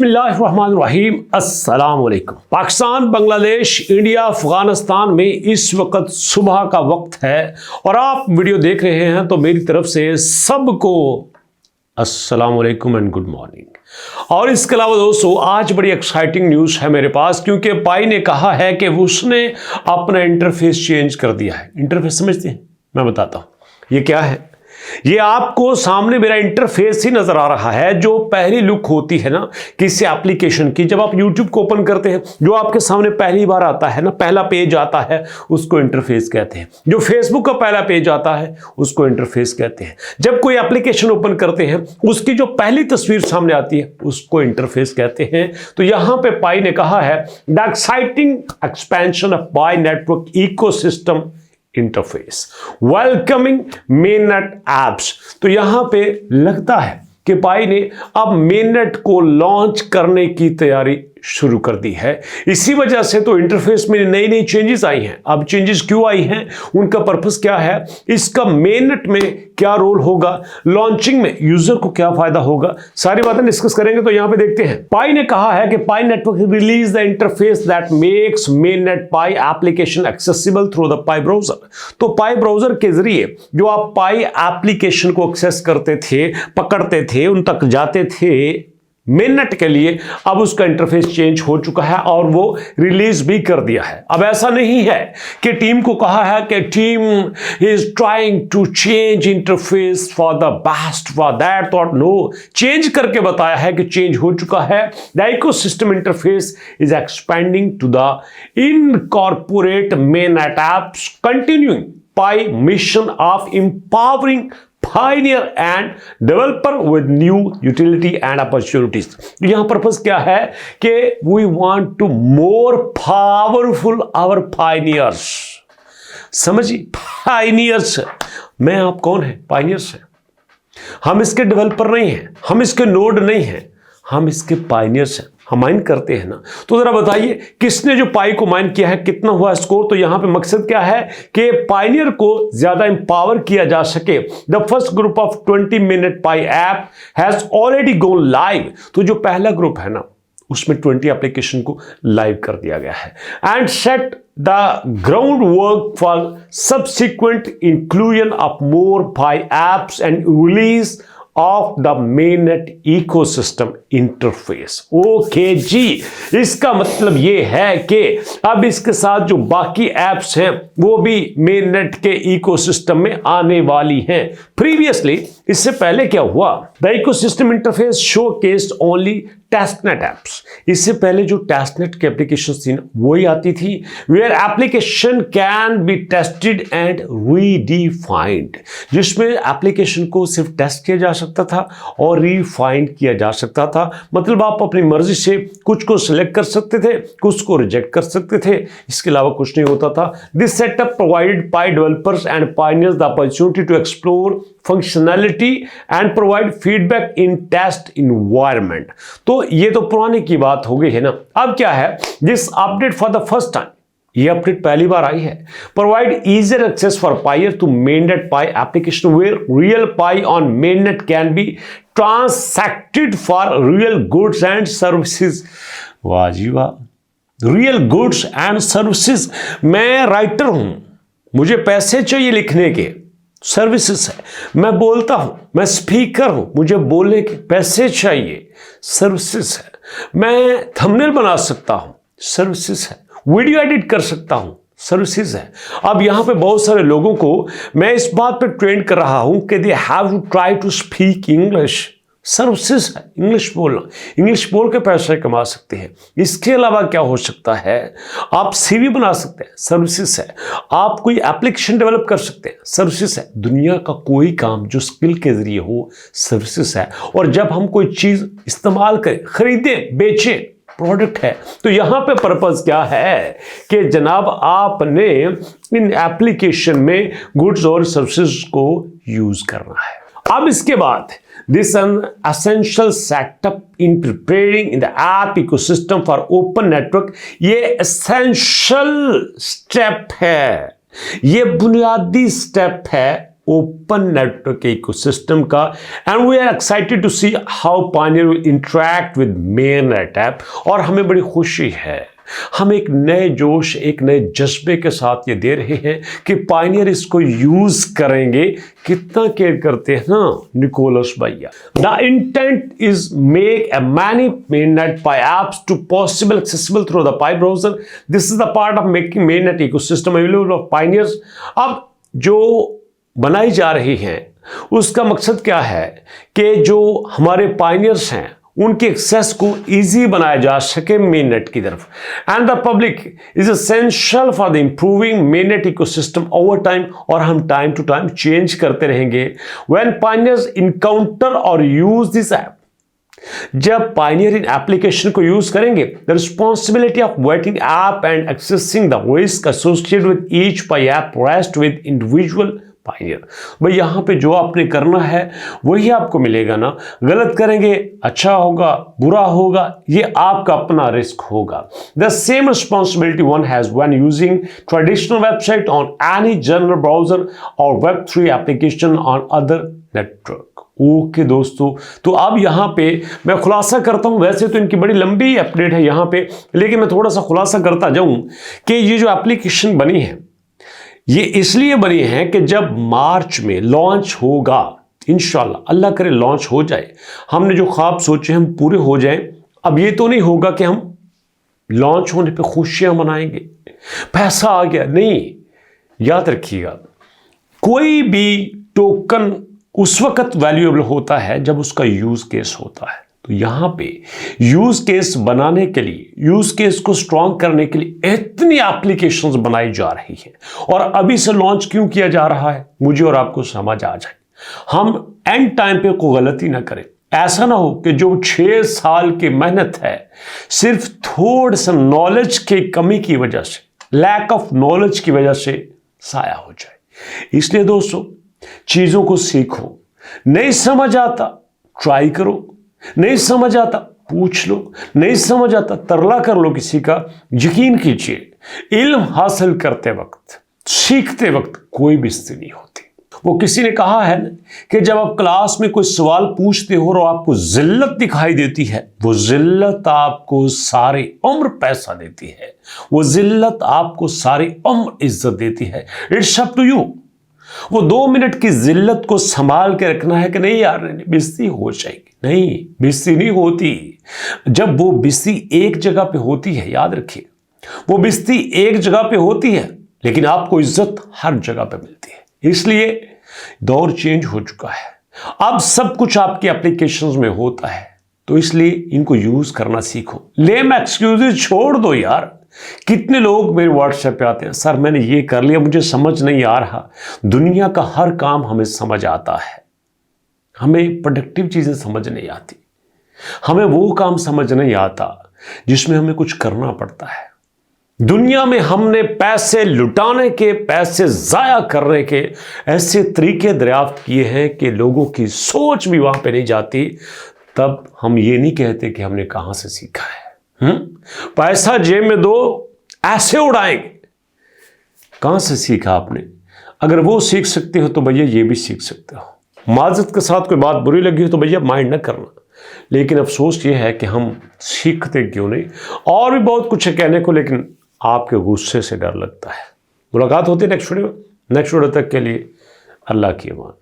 बिस्मिल्लाहिर्रहमानिर्रहीम। अस्सलाम वालेकुम। पाकिस्तान, बांग्लादेश, इंडिया, अफगानिस्तान में इस वक्त सुबह का वक्त है और आप वीडियो देख रहे हैं तो मेरी तरफ से सबको अस्सलाम वालेकुम एंड गुड मॉर्निंग। और इसके अलावा दोस्तों आज बड़ी एक्साइटिंग न्यूज़ है मेरे पास, क्योंकि पाई ने कहा है कि उसने अपना इंटरफेस चेंज कर दिया है। इंटरफेस समझते हैं? मैं बताता हूं ये क्या है। ये आपको सामने मेरा इंटरफेस ही नजर आ रहा है। जो पहली लुक होती है ना किसी एप्लीकेशन की, जब आप YouTube को ओपन करते हैं, जो आपके सामने पहली बार आता है ना, पहला पेज आता है, उसको इंटरफेस कहते हैं। जो फेसबुक का पहला पेज आता है उसको इंटरफेस कहते हैं। जब कोई एप्लीकेशन ओपन करते हैं उसकी जो पहली तस्वीर सामने आती है उसको इंटरफेस कहते हैं। तो यहां पे पाई ने कहा है the exciting expansion of pi network ecosystem interface welcoming mainnet apps. तो यहां पे लगता है कि पाई ने अब मेननेट को लॉन्च करने की तैयारी शुरू कर दी है। इसी वजह से तो इंटरफेस में नई नई चेंजेस आई हैं। अब चेंजेस क्यों आई हैं, उनका पर्पस क्या है, इसका मेननेट में क्या रोल होगा, लॉन्चिंग में यूजर को क्या फायदा होगा, सारी बातें डिस्कस करेंगे। तो यहां पे देखते हैं। पाई ने कहा है कि Pi network release the interface that makes mainnet Pi application accessible through the Pi browser. तो पाई ब्राउजर के जरिए जो आप पाई एप्लीकेशन को एक्सेस करते थे, पकड़ते थे, उन तक जाते थे मेननेट के लिए, अब उसका इंटरफेस चेंज हो चुका है और वो रिलीज भी कर दिया है। अब ऐसा नहीं है कि टीम को कहा है कि team is trying to change interface for the best for that thought. No, change करके बताया है कि चेंज हो चुका है। The ecosystem interface is expanding to the incorporate mainnet apps continuing pi mission of empowering pioneer and developer with new utility and opportunities। यहां purpose क्या है कि we want to more powerful our pioneers। समझिए, pioneers। मैं आप कौन है? pioneers है। हम इसके डेवलपर नहीं हैं, हम इसके नोड नहीं हैं, हम इसके पाइनियर्स हैं। हम माइन करते हैं ना। तो जरा बताइए किसने जो पाई को माइन किया है, कितना हुआ स्कोर। तो यहां पे मकसद क्या है कि पाइनियर को ज्यादा एम्पावर किया जा सके। The first group of 20 minute pi app has already gone live. तो जो पहला ग्रुप है ना उसमें 20 एप्लीकेशन को लाइव कर दिया गया है। And set the ground work for subsequent inclusion of more Pi apps and release of the mainnet ecosystem interface. Okay जी, इसका मतलब यह है कि अब इसके साथ जो बाकी एप्स हैं वो भी मेननेट के इकोसिस्टम में आने वाली हैं। प्रीवियसली, इससे पहले क्या हुआ, the ecosystem interface showcased only testnet apps. इससे पहले जो टेस्टनेट की एप्लीकेशन थी ना वही आती थी, where application can be tested and redefined, जिसमें एप्लीकेशन को सिर्फ टेस्ट किया जा सकता था और रिफाइंड किया जा सकता था। मतलब आप अपनी मर्जी से कुछ को सिलेक्ट कर सकते थे, कुछ को रिजेक्ट कर सकते थे, इसके अलावा कुछ नहीं होता था। This setup provided Pi developers and pioneers the opportunity to explore functionality and provide feedback in test environment. तो ये तो पुराने की बात हो गई है ना। अब क्या है, this update for the first time, ये अपडेट पहली बार आई है, provide easier access for pioneers to mainnet Pi application where real Pi on mainnet can be transacted for real goods and services. वाह जी वाह, रियल गुड्स एंड सर्विसेज। मैं writer हूं, मुझे पैसे चाहिए लिखने के, सर्विसेज है। मैं बोलता हूं, मैं स्पीकर हूं, मुझे बोलने के पैसे चाहिए, सर्विसेज है। मैं थंबनेल बना सकता हूं, सर्विसेज है। वीडियो एडिट कर सकता हूं, सर्विसेज है। अब यहां पे बहुत सारे लोगों को मैं इस बात पे ट्रेन कर रहा हूं कि they have to try to speak English, services है। इंग्लिश बोलना, इंग्लिश बोल के पैसे कमा सकते हैं। इसके अलावा क्या हो सकता है, आप सीवी बना सकते हैं, सर्विसेज है। आप कोई एप्लीकेशन डेवलप कर सकते हैं, सर्विसेज है। दुनिया का कोई काम जो स्किल के जरिए हो, सर्विसेज है। और जब हम कोई चीज इस्तेमाल करें, खरीदें, बेचें, प्रोडक्ट है। तो यहां पे पर्पस क्या है कि जनाब आपने इन एप्लीकेशन में गुड्स और सर्विसेज को यूज करना है। अब इसके बाद this an essential setup in preparing in the app ecosystem for open network. ये एसेंशियल स्टेप है, ये बुनियादी स्टेप है ओपन नेटवर्क इकोसिस्टम का, and we are excited to see how pioneer will interact with mainnet app. और हमें बड़ी खुशी है, हम एक नए जोश, एक नए जज्बे के साथ ये दे रहे हैं कि पायनियर इसको यूज करेंगे। कितना केयर करते हैं ना निकोलस भैया। The intent is make a many mainnet by apps to possible accessible through the Pi browser. This is the part of making mainnet ecosystem available of pioneers. अब जो बनाई जा रही हैं उसका मकसद क्या है कि जो हमारे पायनियर्स हैं उनके एक्सेस को इजी बनाया जा सके मेननेट की तरफ। And the public is essential for the improving mainnet ecosystem over time. और हम टाइम टू टाइम चेंज करते रहेंगे। व्हेन पायनियर्स इनकाउंटर और यूज दिस ऐप, जब पायनियर इन एप्लीकेशन को यूज करेंगे, the responsibility of waiting app and accessing the risk associated with each pi app rest with individual Pioneer. भाई यहां पे जो आपने करना है वही आपको मिलेगा ना। गलत करेंगे, अच्छा होगा बुरा होगा, ये आपका अपना रिस्क होगा। The same responsibility one has when using traditional website on any general browser और Web3 application on other network. Okay दोस्तों, तो अब यहां पे मैं खुलासा करता हूं। वैसे तो इनकी बड़ी लंबी अपडेट है यहां पे, लेकिन मैं थोड़ा सा खुलासा करता जाऊं कि ये जो एप्लीकेशन बनी है ये इसलिए बनी है कि जब मार्च में लॉन्च होगा, इंशाल्लाह अल्लाह करे लॉन्च हो जाए, हमने जो ख्वाब सोचे हम पूरे हो जाएं। अब ये तो नहीं होगा कि हम लॉन्च होने पे खुशियां मनाएंगे, पैसा आ गया, नहीं। याद रखिएगा, कोई भी टोकन उस वक्त वैल्यूएबल होता है जब उसका यूज केस होता है। तो यहां पे यूज केस बनाने के लिए, यूज केस को स्ट्रॉन्ग करने के लिए इतनी एप्लीकेशंस बनाई जा रही हैं। और अभी से लॉन्च क्यों किया जा रहा है, मुझे और आपको समझ आ जाए। हम एंड टाइम पे कोई गलती ना करें। ऐसा ना हो कि जो 6 साल की मेहनत है सिर्फ थोड़ा सा नॉलेज की कमी की वजह से, लैक ऑफ नॉलेज की वजह से साया हो जाए। इसलिए दोस्तों, चीजों को सीखो। नहीं समझ आता ट्राई करो, नहीं समझ आता पूछ लो, नहीं समझ आता तरला कर लो किसी का। यकीन कीजिए, इल्म हासिल करते वक्त, सीखते वक्त कोई बेइज्जती नहीं होती। वो किसी ने कहा है कि जब आप क्लास में कोई सवाल पूछते हो और आपको जिल्लत दिखाई देती है, वो जिल्लत आपको सारी उम्र पैसा देती है, वो जिल्लत आपको सारी उम्र इज्जत देती है। It's up to you. वो 2 मिनट की जिल्लत को संभाल के रखना है कि नहीं यार बेइज्जती हो जाएगी। नहीं, बेइज्जती नहीं होती। जब वो बेइज्जती एक जगह पे होती है, याद रखिए, वो बेइज्जती एक जगह पे होती है लेकिन आपको इज्जत हर जगह पे मिलती है। इसलिए दौर चेंज हो चुका है, अब सब कुछ आपके एप्लीकेशंस में होता है, तो इसलिए इनको यूज करना सीखो। लेम एक्सक्यूजेज छोड़ दो यार। कितने लोग मेरे व्हाट्सएप पे आते हैं, सर मैंने ये कर लिया, मुझे समझ नहीं आ रहा। दुनिया का हर काम हमें समझ आता है, हमें प्रोडक्टिव चीजें समझ नहीं आती। हमें वो काम समझ नहीं आता जिसमें हमें कुछ करना पड़ता है। दुनिया में हमने पैसे लुटाने के, पैसे जाया करने के ऐसे तरीके दरियाफ्त किए हैं कि लोगों की सोच भी वहां पे नहीं जाती। तब हम ये नहीं कहते कि हमने कहां से सीखा है। पैसा जेब में दो, ऐसे उड़ाएंगे। कहां से सीखा आपने? अगर वो सीख सकते हो तो भैया ये भी सीख सकते हो। माजत के साथ कोई बात बुरी लगी हो तो भैया माइंड न करना। लेकिन अफसोस ये है कि हम सीखते क्यों नहीं। और भी बहुत कुछ है कहने को, लेकिन आपके गुस्से से डर लगता है। मुलाकात होती है नेक्स्ट वीडियो में। नेक्स्ट वीडियो तक के लिए अल्लाह की अमान।